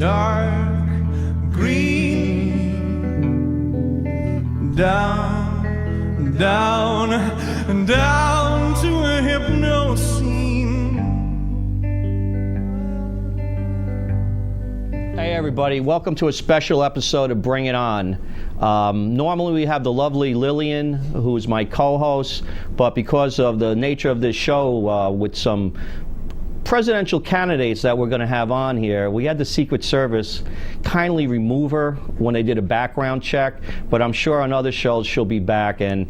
dark green, down, down, down to a hypnoscene. Hey everybody, welcome to a special episode of Bring It On. Normally we have the lovely Lillian, who is my co-host, but because of the nature of this show with some presidential candidates that we're going to have on here, we had the Secret Service kindly remove her when they did a background check, but I'm sure on other shows she'll be back, and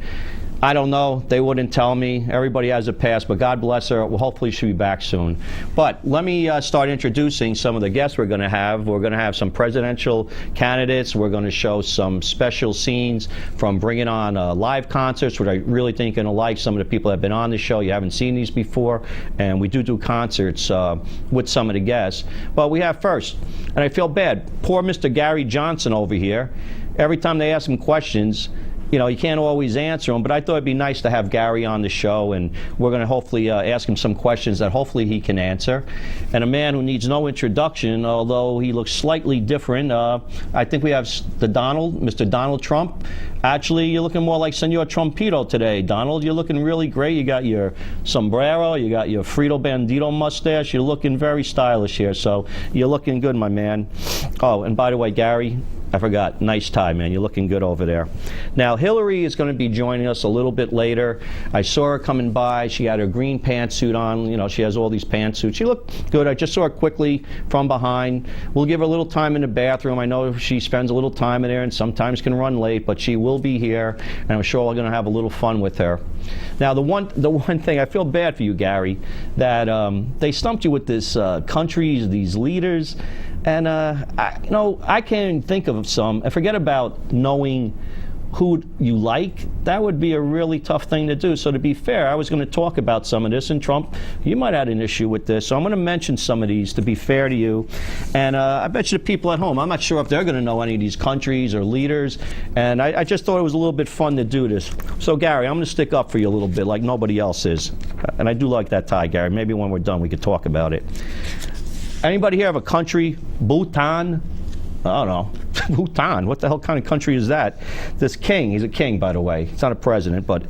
I don't know, they wouldn't tell me. Everybody has a pass, but God bless her. Well, hopefully she'll be back soon. But let me start introducing some of the guests we're going to have. We're going to have some presidential candidates. We're going to show some special scenes from Bring It On live concerts, which I really think you're going to like. Some of the people that have been on the show, you haven't seen these before, and we do concerts with some of the guests. But we have first, and I feel bad, poor Mr. Gary Johnson over here. Every time they ask him questions, you know, you can't always answer them, but I thought it'd be nice to have Gary on the show, and we're going to hopefully ask him some questions that hopefully he can answer. And a man who needs no introduction, although he looks slightly different. I think we have Mr. Donald Trump. Actually, you're looking more like Senor Trumpito today, Donald. You're looking really great. You got your sombrero, you got your Frito Bandito mustache. You're looking very stylish here, so you're looking good, my man. Oh, and by the way, Gary, I forgot, nice tie, man. You're looking good over there. Now, Hillary is going to be joining us a little bit later. I saw her coming by. She had her green pantsuit on. You know, she has all these pantsuits. She looked good. I just saw her quickly from behind. We'll give her a little time in the bathroom. I know she spends a little time in there and sometimes can run late, but she will be here, and I'm sure we're going to have a little fun with her. Now, the one thing, I feel bad for you, Gary, that they stumped you with this countries, these leaders. And, I can't even think of some. And forget about knowing who you like. That would be a really tough thing to do. So to be fair, I was going to talk about some of this. And Trump, you might have an issue with this. So I'm going to mention some of these to be fair to you. And I bet you the people at home, I'm not sure if they're going to know any of these countries or leaders. And I just thought it was a little bit fun to do this. So, Gary, I'm going to stick up for you a little bit like nobody else is. And I do like that tie, Gary. Maybe when we're done, we could talk about it. Anybody here have a country? Bhutan? I don't know. Bhutan, what the hell kind of country is that? This king, he's a king, by the way. He's not a president, but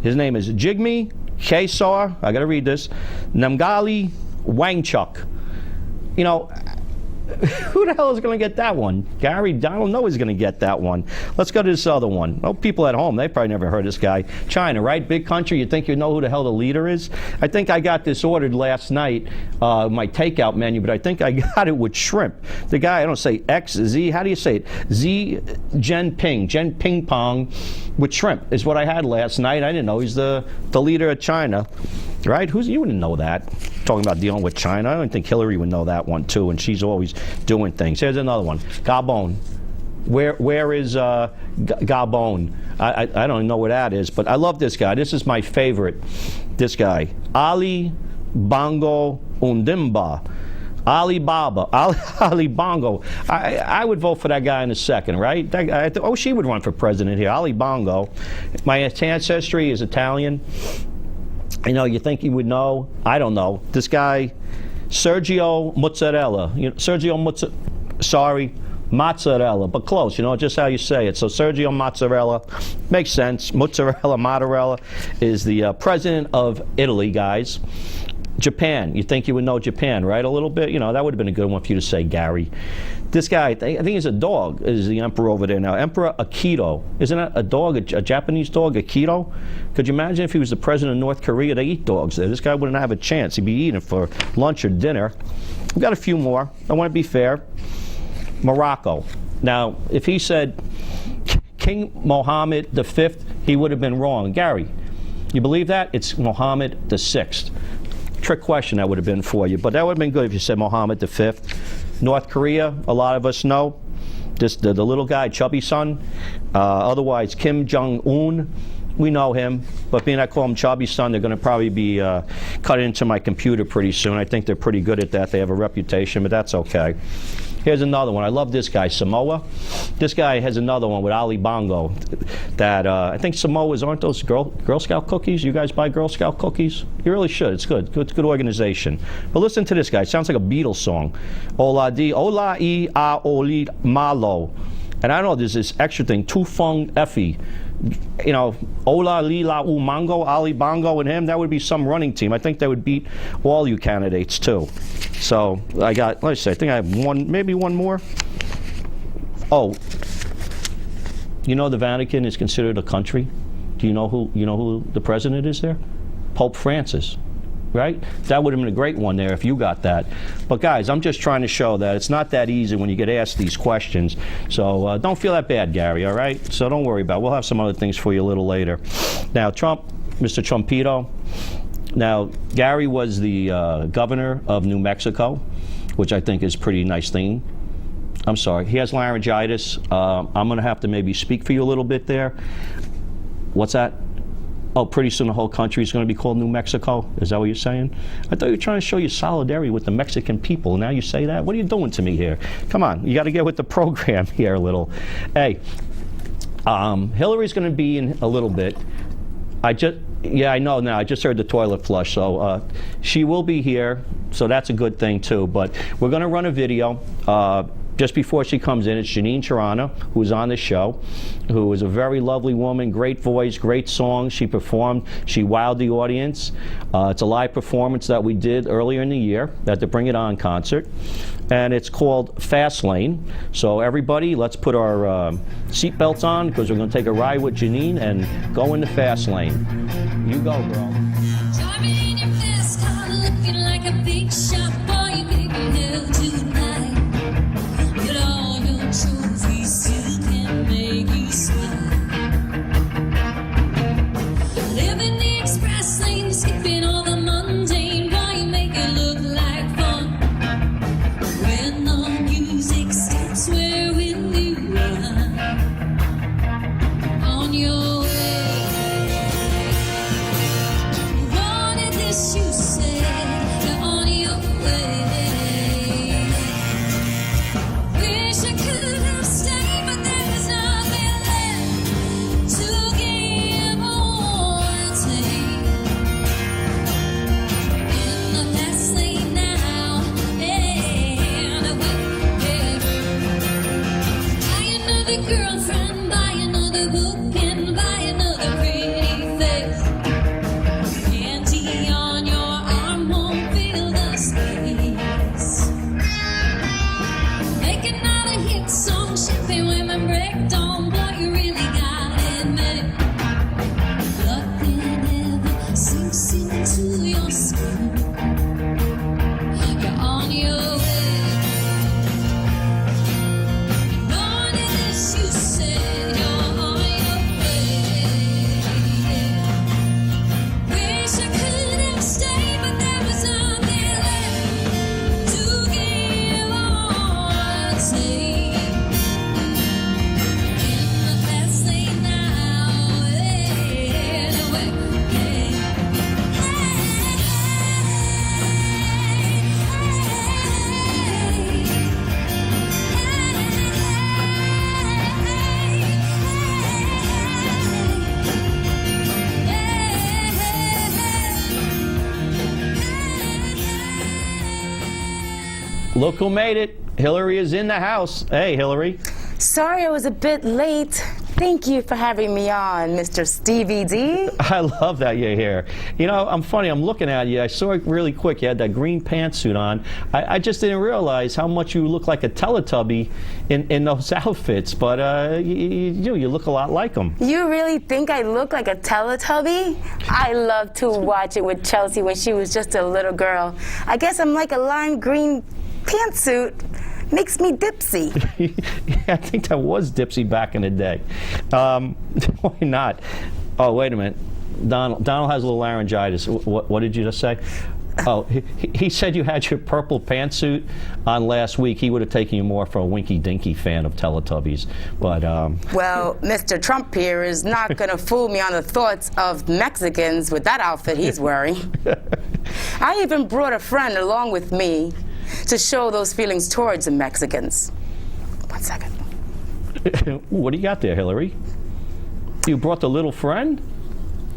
his name is Jigme Khesar, I gotta read this, Namgali Wangchuk. You know, who the hell is going to get that one? Gary, I don't know who's going to get that one. Let's go to this other one. Well, people at home, they probably never heard of this guy. China, right? Big country. You think you know who the hell the leader is? I think I got this ordered last night, my takeout menu, but I think I got it with shrimp. The guy, I don't say XZ, how do you say it? Xi Jinping with shrimp is what I had last night. I didn't know he's the leader of China. Right? You wouldn't know that. Talking about dealing with China. I don't think Hillary would know that one, too, and she's always doing things. Here's another one. Gabon. Where is Gabon? I don't even know where that is, but I love this guy. This is my favorite. This guy. Ali Bongo Ondimba. Ali Bongo. I would vote for that guy in a second, right? That guy, she would run for president here. Ali Bongo. My ancestry is Italian. You know, you think you would know? I don't know. This guy, Sergio Mozzarella. Mozzarella, but close, you know, just how you say it. So Sergio Mozzarella makes sense. Mozzarella is the president of Italy, guys. Japan, you think you would know Japan, right? A little bit, you know, that would have been a good one for you to say, Gary. This guy, I think he's a dog, is the emperor over there now. Emperor Akito. Isn't that a dog, a Japanese dog, Akito? Could you imagine if he was the president of North Korea? They eat dogs there. This guy wouldn't have a chance. He'd be eating for lunch or dinner. We've got a few more. I want to be fair. Morocco. Now, if he said King Mohammed V, he would have been wrong. Gary, you believe that? It's Mohammed VI. Trick question that would have been for you, but that would have been good if you said Mohammed V. North Korea, a lot of us know. The little guy, chubby son. Otherwise, Kim Jong-un, we know him. But being I call him chubby son, they're going to probably be cut into my computer pretty soon. I think they're pretty good at that. They have a reputation, but that's okay. Here's another one. I love this guy, Samoa. This guy has another one with Ali Bongo. That I think Samoa's, aren't those Girl Scout cookies? You guys buy Girl Scout cookies? You really should. It's good. It's good organization. But listen to this guy. It sounds like a Beatles song. Ola di ola I a oli malo. And I know there's this extra thing, Tufung Effie. You know, Ola Lila Umango, Ali Bongo, and him, that would be some running team. I think they would beat all you candidates, too. So, I got, let's see, I think I have one, maybe one more. Oh, you know the Vatican is considered a country? Do you know who the president is there? Pope Francis. Right? That would have been a great one there if you got that. But guys, I'm just trying to show that it's not that easy when you get asked these questions. So don't feel that bad, Gary, all right? So don't worry about it. We'll have some other things for you a little later. Now, Trump, Mr. Trumpito. Now, Gary was the governor of New Mexico, which I think is a pretty nice thing. I'm sorry. He has laryngitis. I'm going to have to maybe speak for you a little bit there. What's that? Oh, pretty soon the whole country is going to be called New Mexico? Is that what you're saying? I thought you were trying to show your solidarity with the Mexican people. Now you say that? What are you doing to me here? Come on, you got to get with the program here a little. Hey, Hillary's going to be in a little bit. Yeah, I know now. I just heard the toilet flush. So she will be here, so that's a good thing too. But we're going to run a video. Just before she comes in, it's Janine Tirana, who's on the show, who is a very lovely woman, great voice, great songs. She performed, she wowed the audience. It's a live performance that we did earlier in the year at the Bring It On concert. And it's called Fast Lane. So everybody, let's put our seatbelts on because we're going to take a ride with Janine and go into Fast Lane. You go, girl. Driving in your fast car, looking like a big shot boy, you gave me hell tonight. With all your trophies, you can make you smile. Living the express lane, skipping all the mundane, boy, you make it look like fun. When the music stops, where will you run? On your wanted this, you said, you're on your way. Wish I could have stayed, but there's nothing left to give or take. In the fast lane now, and away. Buy another girlfriend, buy another book, and buy another pretty face. Panty on your arm won't fill the space. Making all a hit song, shipping women break down, but you really got it made. Nothing ever sinks into your skin. You're on your way. Born in this, you said, you're on your way. Wish I could have stayed, but there was nothing left to give or take. In the fast lane now, and away. Look who made it. Hillary is in the house. Hey, Hillary. Sorry I was a bit late. Thank you for having me on, Mr. Stevie D. I love that you're here. You know, I'm funny. I'm looking at you. I saw it really quick. You had that green pantsuit on. I just didn't realize how much you look like a Teletubby in those outfits. But you look a lot like them. You really think I look like a Teletubby? I love to watch it with Chelsea when she was just a little girl. I guess I'm like a lime green pantsuit. Makes me dipsy. Yeah, I think that was dipsy back in the day. Why not? Oh, wait a minute. Donald has a little laryngitis. What did you just say? Oh, he said you had your purple pantsuit on last week. He would have taken you more for a Winky Dinky fan of Teletubbies. But Well, Mr. Trump here is not going to fool me on the thoughts of Mexicans with that outfit he's wearing. I even brought a friend along with me. to show those feelings towards the Mexicans. 1 second. What do you got there, Hillary? You brought the little friend?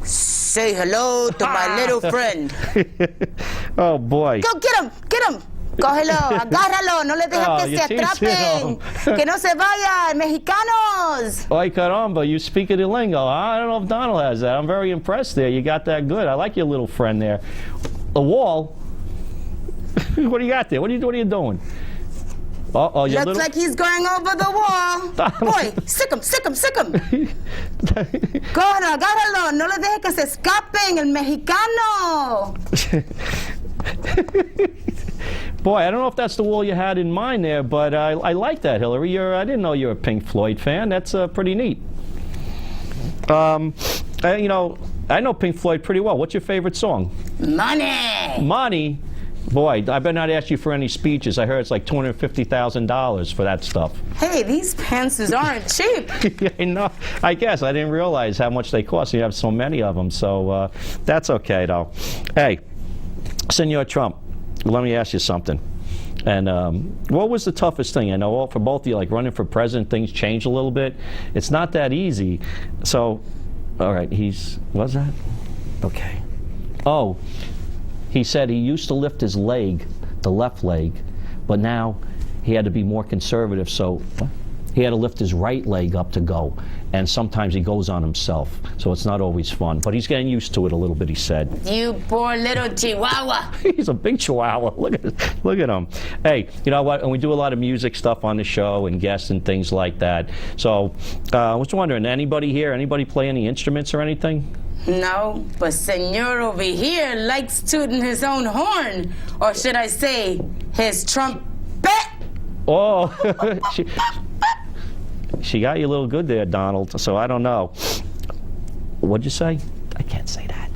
Say hello to my little friend. Oh, boy. Go get him, get him. Cógelo, agárralo, no le dejes Oh, que you se tease atrapen. him. Que no se vayan, mexicanos. Ay, caramba, you speak the lingo. I don't know if Donald has that. I'm very impressed there. You got that good. I like your little friend there. A wall? What do you got there? What are you doing? Oh, your Looks little... like he's going over the wall. Boy, sick him, sick him, sick him. Cógelo, agárralo, no le dejes que se escapen, el mexicano. Boy, I don't know if that's the wall you had in mind there, but I like that, Hillary. I didn't know you were a Pink Floyd fan. That's pretty neat. I know Pink Floyd pretty well. What's your favorite song? Money. Money. Boy, I better not ask you for any speeches. I heard it's like $250,000 for that stuff. Hey, these pantsuits aren't cheap. Yeah, no, I guess. I didn't realize how much they cost. You have so many of them, so that's okay, though. Hey, Senor Trump, let me ask you something. And what was the toughest thing? I know for both of you, like running for president, things changed a little bit. It's not that easy. So, all right, what's that? Okay. Oh, he said he used to lift his leg, the left leg, but now he had to be more conservative, so he had to lift his right leg up to go. And sometimes he goes on himself, so it's not always fun. But he's getting used to it a little bit, he said. You poor little chihuahua. He's a big chihuahua. Look at him. Hey, you know what? And we do a lot of music stuff on the show and guests and things like that. So I was wondering, anybody play any instruments or anything? No, but Senor over here likes tooting his own horn. Or should I say, his trumpet. Oh, she got you a little good there, Donald, so I don't know. What'd you say? I can't say that.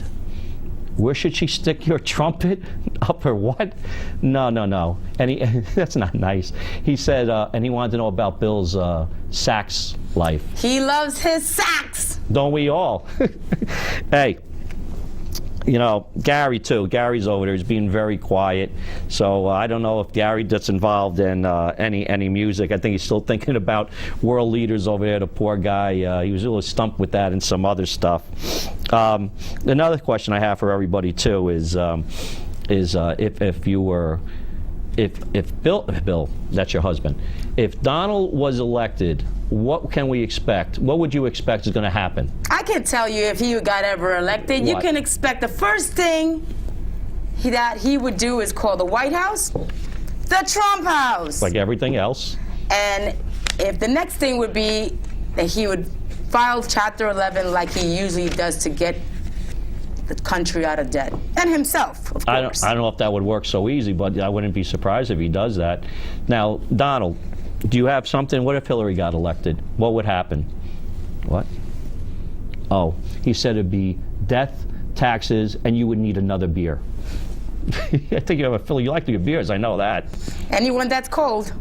Where should she stick your trumpet? Up her what? No. And that's not nice. He said, and he wanted to know about Bill's sax life. He loves his sax. Don't we all? Hey, Gary too. Gary's over there. He's being very quiet. So I don't know if Gary gets involved in any music. I think he's still thinking about world leaders over there. The poor guy. He was a little stumped with that and some other stuff. Another question I have for everybody too is if Bill, that's your husband, if Donald was elected, what can we expect? What would you expect is going to happen? I can tell you if he got ever elected, What? you can expect the first thing that he would do is call the White House the Trump House. Like everything else? And if the next thing would be that he would file Chapter 11 like he usually does to get the country out of debt. And himself, of course. I don't know if that would work so easy, but I wouldn't be surprised if he does that. Now, Donald, do you have something? What if Hillary got elected? What would happen? What? Oh, he said it'd be death, taxes, and you would need another beer. I think you have a Philly. You like your beers, I know that. Anyone that's cold.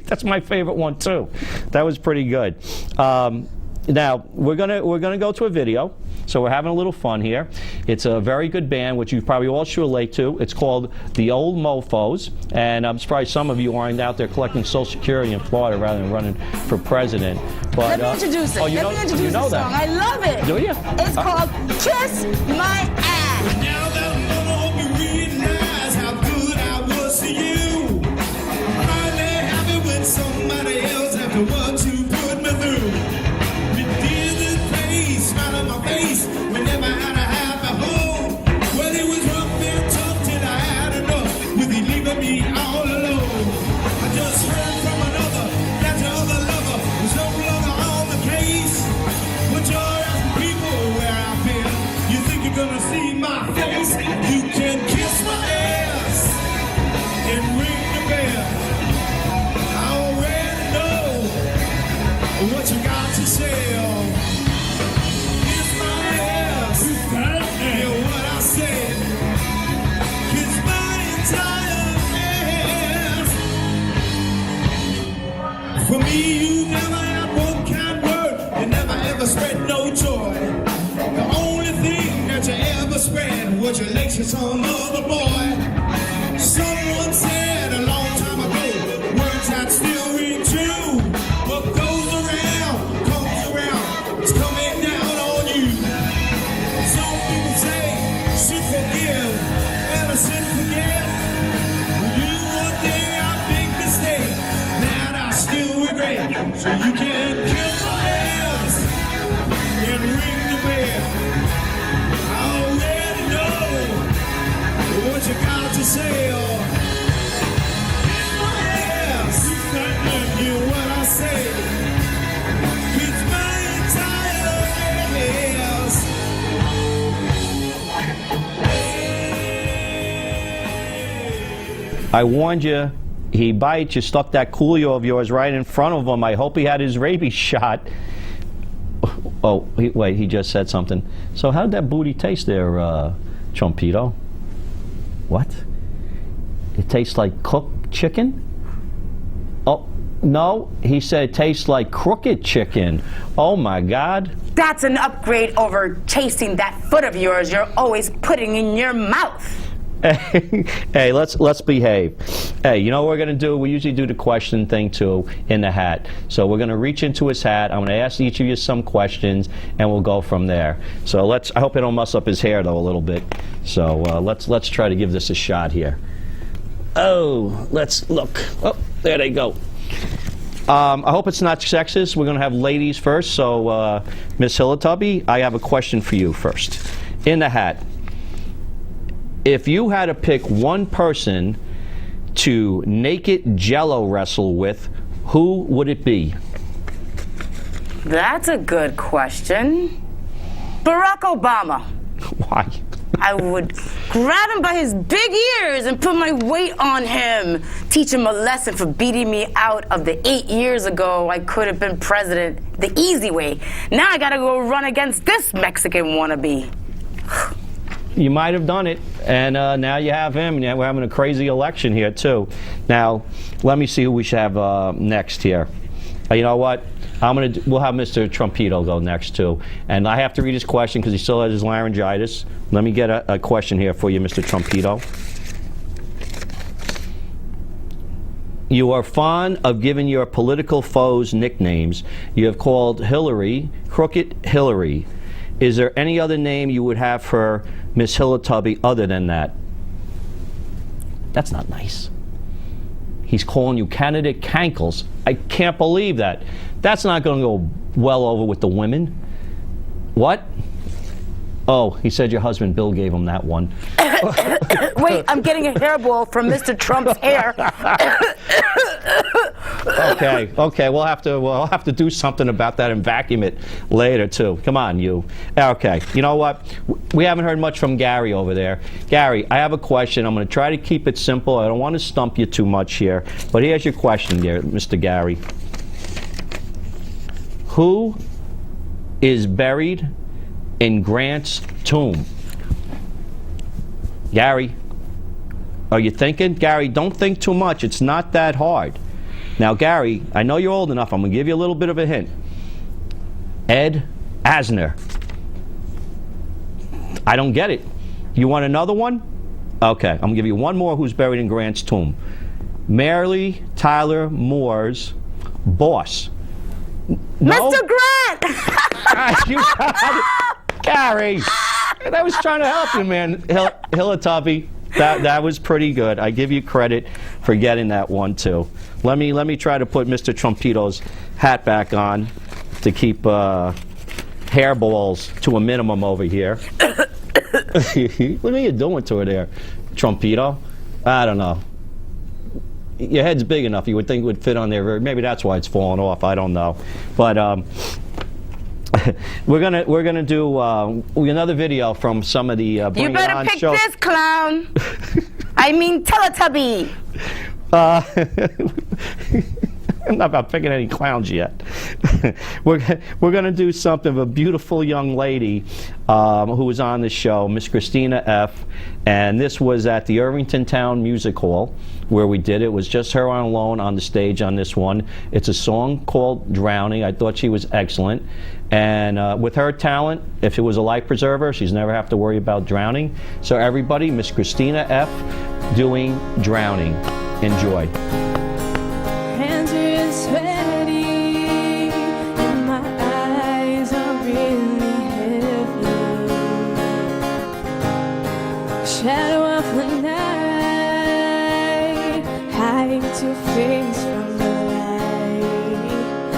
That's my favorite one too. That was pretty good. Now we're gonna go to a video. So we're having a little fun here. It's a very good band, which you probably all should relate to. It's called The Old Mofos, and I'm surprised some of you aren't out there collecting Social Security in Florida rather than running for president. But, Let me introduce it. Oh, you Let know, me introduce you know the that. song. I love it. Do you? It's called Kiss My Ass. Now that I hope you realize how good I was to you. Finally happy with somebody else after what you put me through. You did this place, smile on my face. We never had a happy home. Well, it was rough and tough till I had enough. With you leaving me all alone. I just heard from another that your other lover was no longer on the case. But you're asking people where I've been. You think you're gonna see my face? You can kiss my ass and ring the bell. I already know what you got to sell. Kiss my ass. Hear what I said. Kiss my entire ass. For me, you never had one kind word. You never ever spread no joy. The only thing that you ever spread was your lectures on other boy. Someone said So you can kiss my ass and ring the bell. I already know what you got to say. Kiss my ass, and hear what I say. Kiss my entire ass. I warned you, he bites. You stuck that Coolio of yours right in front of him. I hope he had his rabies shot. Oh, wait, he just said something. So how did that booty taste there, Trumpito? What? It tastes like cooked chicken? Oh, no, he said it tastes like crooked chicken. Oh, my God. That's an upgrade over chasing that foot of yours you're always putting in your mouth. Hey, let's behave. Hey, you know what we're gonna do? We usually do the question thing too in the hat. So we're gonna reach into his hat. I'm gonna ask each of you some questions, and we'll go from there. So I hope I don't mess up his hair though a little bit. So let's try to give this a shot here. Oh, let's look. Oh, there they go. I hope it's not sexist. We're gonna have ladies first. So Miss Hillatubby, I have a question for you first. In the hat. If you had to pick one person to naked Jello wrestle with, who would it be? That's a good question. Barack Obama. Why? I would grab him by his big ears and put my weight on him. Teach him a lesson for beating me out of the 8 years ago I could have been president the easy way. Now I gotta go run against this Mexican wannabe. You might have done it, and now you have him, and we're having a crazy election here too. Now, let me see who we should have next here. You know what? We'll have Mr. Trumpito go next too, and I have to read his question because he still has his laryngitis. Let me get a question here for you, Mr. Trumpito. You are fond of giving your political foes nicknames. You have called Hillary Crooked Hillary. Is there any other name you would have for Miss Hillatubby other than that? That's not nice. He's calling you candidate Cankles. I can't believe that. That's not going to go well over with the women. What? Oh, he said your husband Bill gave him that one. Wait, I'm getting a hairball from Mr. Trump's hair. Okay, we'll have to do something about that and vacuum it later too. Come on, you. Okay, you know what? We haven't heard much from Gary over there. Gary, I have a question. I'm going to try to keep it simple. I don't want to stump you too much here, but here's your question, dear Mr. Gary. Who is buried in Grant's tomb? Gary, are you thinking? Gary, don't think too much. It's not that hard. Now, Gary, I know you're old enough. I'm going to give you a little bit of a hint. Ed Asner. I don't get it. You want another one? Okay, I'm going to give you one more who's buried in Grant's tomb. Mary Tyler Moore's boss. No? Mr. Grant! You got it. Gary, I was trying to help you, man. Hillatubby, that was pretty good. I give you credit for getting that one too. Let me try to put Mr. Trumpito's hat back on to keep hairballs to a minimum over here. What are you doing to her there, Trumpito? I don't know. Your head's big enough. You would think it would fit on there. Maybe that's why it's falling off. I don't know. But we're gonna do another video from some of the Bring It On You better pick shows. this clown. I mean Teletubby. I'm not about picking any clowns yet. We're going to do something of a beautiful young lady who was on the show, Miss Christina F. And this was at the Irvington Town Music Hall where we did it. It was just her alone on the stage on this one. It's a song called Drowning. I thought she was excellent. And with her talent, if it was a life preserver, she's never have to worry about drowning. So everybody, Miss Christina F. doing Drowning. Enjoy. Hands are sweaty and my eyes are really heavy. Shadow of the night hides your face from the light.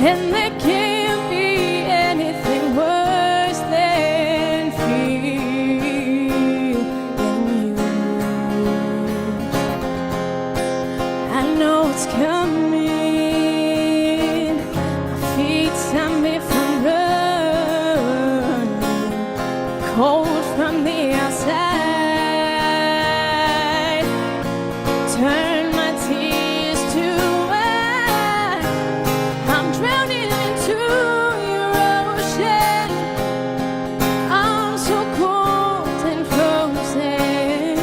And there can't be anything worse than feeling used. I know it's coming. My feet stop me from running. Cold from the outside. Turn my tears to wine. I'm drowning into your ocean. I'm so cold and frozen.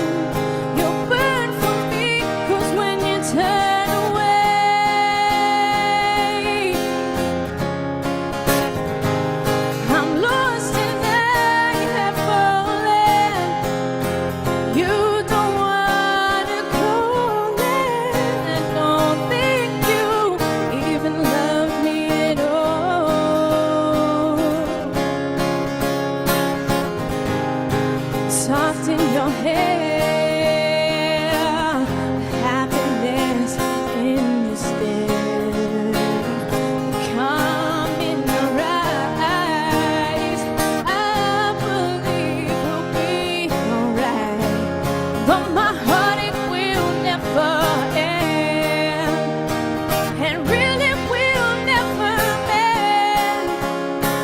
You'll burn for me, 'cause when you turn away, I'm lost and I have fallen. You don't wanna call it. I don't think you even love me at all. Soft in your hair, happiness in your stare. Calm in your eyes, I believe we'll be alright. But my heart, it will never end, and really will never end.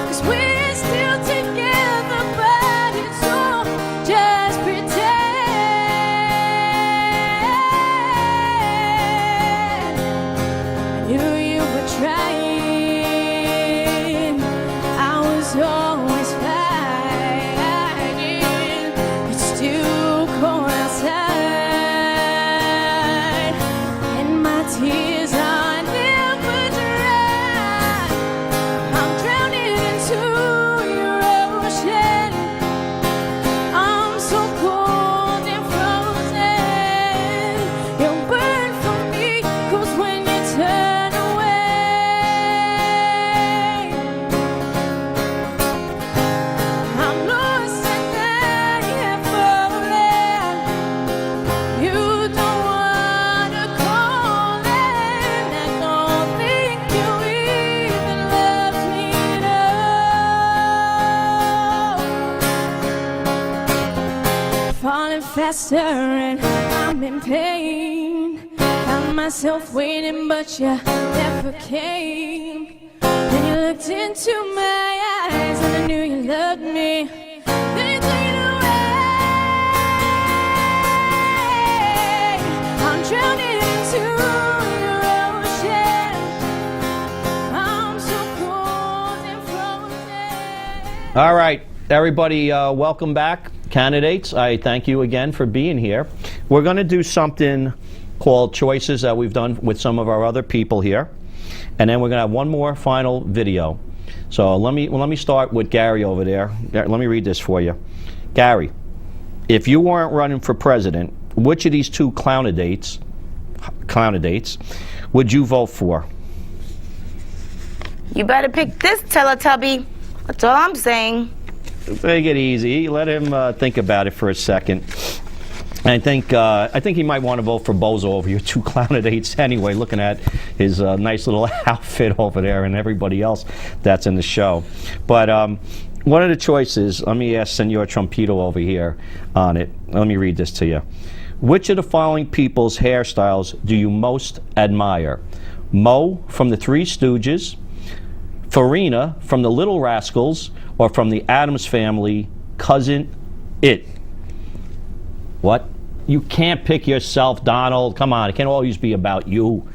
'Cause we're still together, but it's all just pretend. I knew you were trying. I was always fighting. It's too cold outside, and my tears are never dry. I'm drowning into your ocean. I'm so cold and frozen. You'll burn for me, 'cause when you turn away, I'm lost and I have fallen. You don't wanna call it. I don't think you even love me at all. Falling faster and I'm in pain. Found myself waiting, but you never came. Then you looked into my eyes and I knew you loved me. Then you took it away. I'm drowning into your ocean. I'm so cold and frozen. All right, everybody, welcome back. Candidates, I thank you again for being here. We're going to do something called choices that we've done with some of our other people here, and then we're going to have one more final video. So let me start with Gary over there. Let me read this for you. Gary, if you weren't running for president, which of these two clownadates would you vote for? You better pick this Teletubby. That's all I'm saying. Take it easy. Let him think about it for a second. I think he might want to vote for Bozo over your two clownadates anyway, looking at his nice little outfit over there and everybody else that's in the show. But one of the choices, let me ask Senor Trumpito over here on it. Let me read this to you. Which of the following people's hairstyles do you most admire? Mo from the Three Stooges, Farina from the Little Rascals, or from the Addams Family, Cousin It? What? You can't pick yourself, Donald. Come on, it can't always be about you.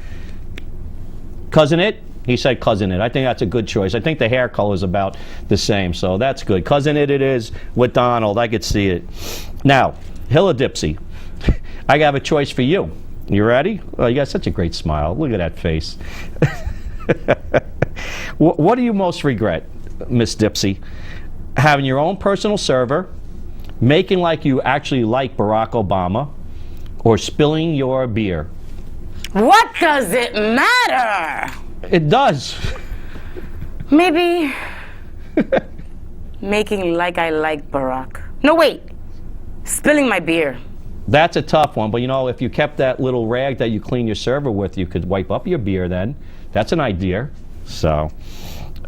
Cousin It? He said Cousin It. I think that's a good choice. I think the hair color is about the same, so that's good. Cousin It is with Donald. I could see it. Now, Hilla Dipsy, I have a choice for you. You ready? Oh, you got such a great smile. Look at that face. What do you most regret, Miss Dipsy? Having your own personal server, making like you actually like Barack Obama, or spilling your beer? What does it matter? It does. Maybe making like I like Barack. No, wait. Spilling my beer. That's a tough one, but you know, if you kept that little rag that you clean your server with, you could wipe up your beer then. That's an idea. So,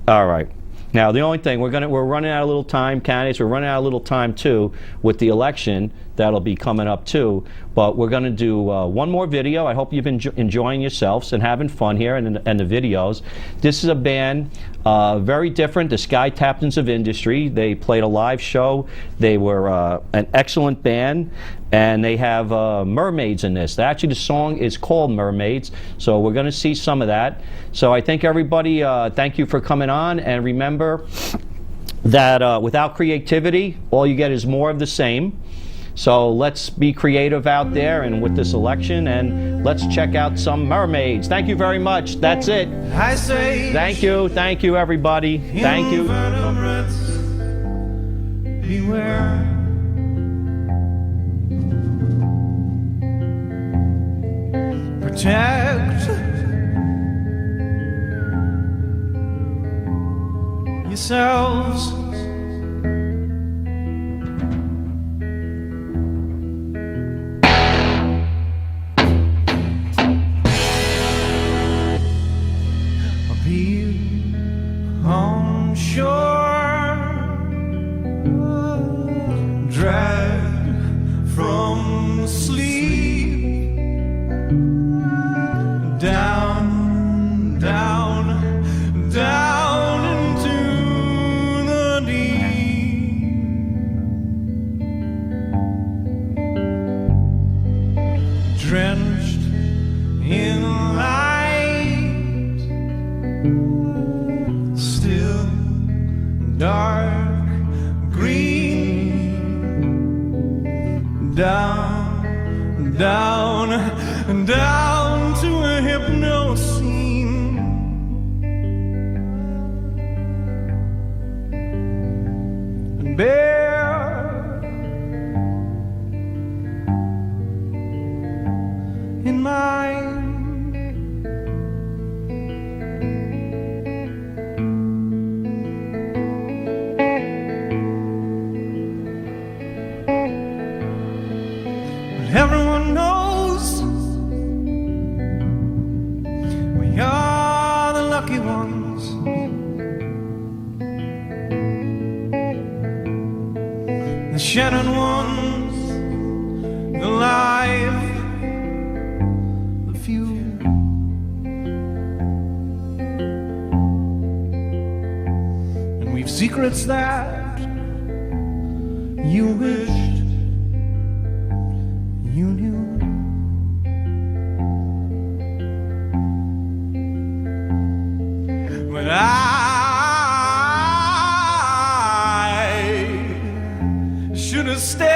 all right. Now, the only thing, we're running out of little time, candidates. We're running out of little time, too, with the election. That'll be coming up, too. But we're going to do one more video. I hope you've been enjoying yourselves and having fun here and the videos. This is a band, very different, the Sky Captains of Industry. They played a live show. They were an excellent band, and they have mermaids in this. Actually, the song is called Mermaids, so we're going to see some of that. So I think everybody, thank you for coming on, and remember that without creativity, all you get is more of the same. So let's be creative out there and with this election, and let's check out some mermaids. Thank you very much. That's it. I say, Thank you, everybody. Thank you. invertebrates, beware. Protect yourselves. Be on shore, dragged from sleep, down, down, down into the deep, drenched in light, still dark green, down, down, down to a hypnoscene, and bear in mind everyone knows we are the lucky ones. The shattered ones, the live, the few. And we've secrets that you wished you knew. But I should have stayed